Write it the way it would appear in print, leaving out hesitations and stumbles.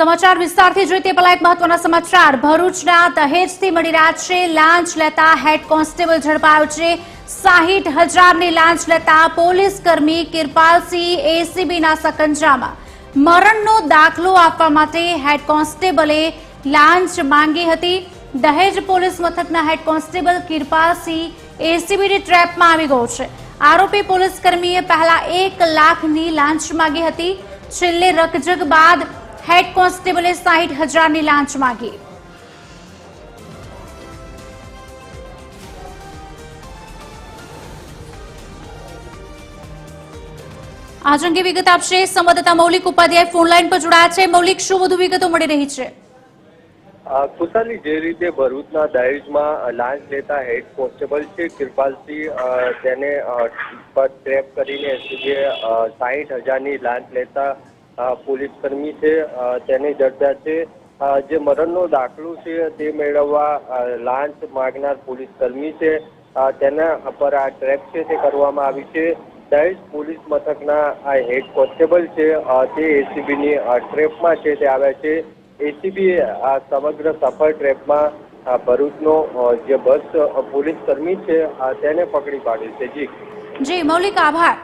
સમાચાર વિસ્તારથી જોઈએ તે પહેલા એક મહત્વના સમાચાર ભરૂચના દહેજથી મળી રહ્યા છે। લાંચ લેતા હેડ કોન્સ્ટેબલ ઝડપાયો છે। 60,000ની લાંચ લેતા પોલીસ કર્મી કિરપાલસિંહ એસીબીના સકંજામાં। મરણનો દાખલો આપવા માટે હેડ કોન્સ્ટેબલે લાંચ માંગી હતી। દહેજ પોલીસ મથકના હેડ કોન્સ્ટેબલ કિરપાલસિંહ એસીબીની ટ્રેપમાં આવી ગયો છે। આરોપી પોલીસ કર્મીએ પહેલા 1 લાખની લાંચ માંગી હતી। છેલ્લે રકઝક બાદ हेड कांस्टेबले 60,000ની લાંચ માંગી। આજ અંગે વિગત આપશે સંવાદદાતા મૌલિક ઉપાધ્યાય ફોન લાઈન પર જોડાયા છે। મૌલિક, શું વધુ વિગતો મળી રહી છે? કુશાલી, જે રીતે ભરૂચના દહેજમાં લાંચ લેતા હેડ કોન્સ્ટેબલ છે કિરપાલસિંહ, તેને ટ્રેપ કરીને એસીબીએ 60,000ની લાંચ લેતા પોલીસ કર્મી છે તેને ઝડપ્યા છે। જે મરણનો દાખલો છે તે મેળવવા લાંચ માંગનાર પોલીસ કર્મી છે તેના પર આ ટ્રેપ છે તે કરવામાં આવી છે। દહેજ પોલીસ મથકના આ હેડ કોન્સ્ટેબલ છે તે એસીબીની ટ્રેપમાં છે તે આવ્યા છે। એસીબી આ સમગ્ર સફળ ટ્રેપમાં ભરૂચનો જે બસ પોલીસ કર્મી છે તેને પકડી પાડ્યો છે। જી મૌલિક, આભાર।